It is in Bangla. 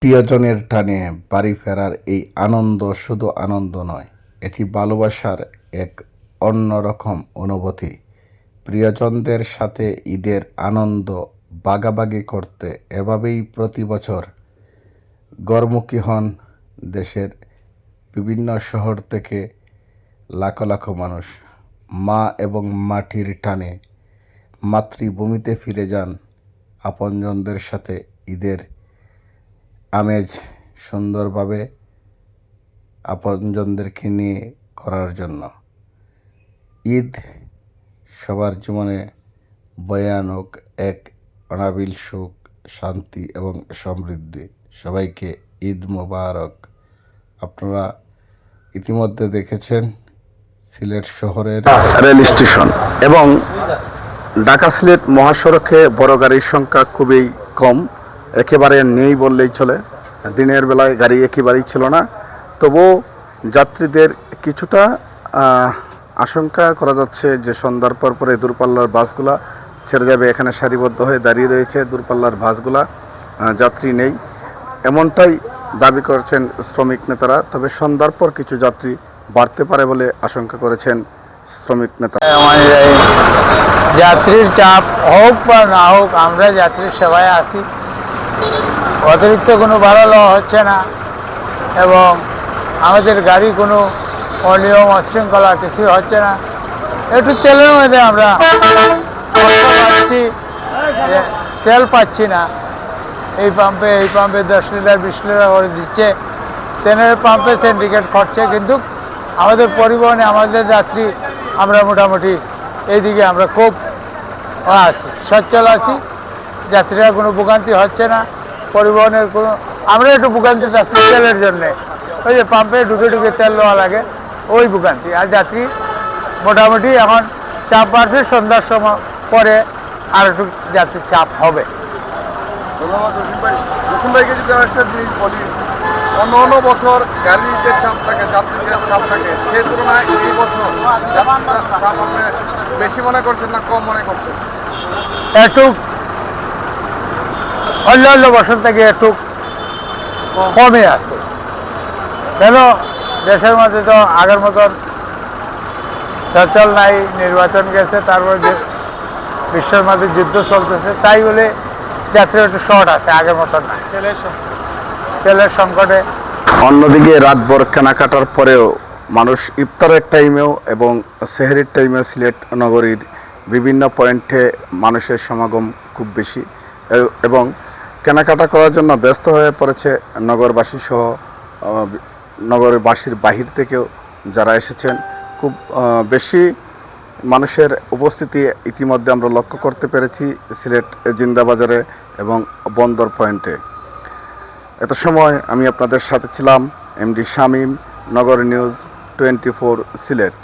প্রিয়জনের টানে বাড়ি ফেরার এই আনন্দ শুধু আনন্দ নয়, এটি ভালোবাসার এক অন্যরকম অনুভূতি। প্রিয়জনদের সাথে ঈদের আনন্দ ভাগাভাগি করতে এভাবেই প্রতি বছর ঘরমুখী হন দেশের বিভিন্ন শহর থেকে লাখো লাখো মানুষ। মা এবং মাটির টানে মাতৃভূমিতে ফিরে যান আপনজনদের সাথে ঈদের আমেজ সুন্দরভাবে আপনজনদেরকে নিয়ে করার জন্য। ঈদ সবার জীবনে বয়ে আনুক এক অনাবিল সুখ, শান্তি এবং সমৃদ্ধি। সবাইকে ঈদ মোবারক। আপনারা ইতিমধ্যে দেখেছেন সিলেট শহরের রেল স্টেশন এবং ঢাকা সিলেট মহাসড়কে বড় গাড়ির সংখ্যা খুবই কম, একেবারে নেই বললেই চলে। দিনের বেলায় গাড়ি একেবারেই ছিল না, তবুও যাত্রীদের কিছুটা আশঙ্কা করা যাচ্ছে যে সন্ধ্যার পর পরে দূরপাল্লার বাসগুলা ছেড়ে যাবে। এখানে সারিবদ্ধ হয়ে দাঁড়িয়ে রয়েছে দূরপাল্লার বাসগুলা, যাত্রী নেই এমনটাই দাবি করছেন শ্রমিক নেতারা। তবে সন্ধ্যার পর কিছু যাত্রী বাড়তে পারে বলে আশঙ্কা করেছেন শ্রমিক নেতা। যাত্রীর চাপ হোক বা না হোক, আমরা যাত্রীর সেবায় আসি। অতিরিক্ত কোনো ভাড়া লওয়া হচ্ছে না এবং আমাদের গাড়ি কোনো অনিয়ম অশৃঙ্খলা কিছু হচ্ছে না। একটু তেলের মধ্যে আমরা পাচ্ছি, তেল পাচ্ছি না। এই পাম্পে 10 লিটার 20 লিটার করে দিচ্ছে, তেলের পাম্পে সিন্ডিকেট করছে, কিন্তু আমাদের পরিবহনে আমাদের যাত্রী আমরা মোটামুটি এইদিকে আমরা খুব আছি, সচ্ছল আছি। যাত্রীরা কোনো ভোগান্তি হচ্ছে না, পরিবহনের কোনো, আমরা একটু ভোগান্তি যাচ্ছি তেলের জন্যে। ওই যে পাম্পে ঢুকে ঢুকে তেল নেওয়া লাগে, ওই ভোগান্তি। আর যাত্রী মোটামুটি এখন চাপ বাড়ছে, সন্ধ্যার সময় পরে আর একটু যাত্রীর চাপ হবে। ধন্যবাদ জসিম ভাইকে। যদি একটা জিনিস বলি, অন্য বছর গাড়ির যে চাপ থাকে, যাত্রীদের চাপ থাকে, সেই তুলনায় এই বছর চাপ আপনি বেশি মনে করছেন না কম মনে করছেন? একটু অন্য বছর থেকে একটু কমে আছে। কেন, দেশের মধ্যে তো আগের মতন সচল নাই, নির্বাচন গেছে, তারপর বিশ্বের মধ্যে যুদ্ধ চলতেছে, তাই বলে যাত্রী একটু শর্ট আছে, আগের মতন নাই তেলের সংকটে। অন্যদিকে রাতভর কেনাকাটার পরেও মানুষ ইফতারের টাইমেও এবং সেহরির টাইমেও সিলেট নগরীর বিভিন্ন পয়েন্টে মানুষের সমাগম খুব বেশি এবং কেনাকাটা করার জন্য ব্যস্ত হয়ে পড়েছে নগরবাসী সহ নগরবাসীর বাহির থেকেও যারা এসেছেন। খুব বেশি মানুষের উপস্থিতি ইতিমধ্যে আমরা লক্ষ্য করতে পেরেছি সিলেট জিন্দাবাজারে এবং বন্দর পয়েন্টে। এত সময় আমি আপনাদের সাথে ছিলাম এমডি শামীম, নগর নিউজ 24 সিলেট।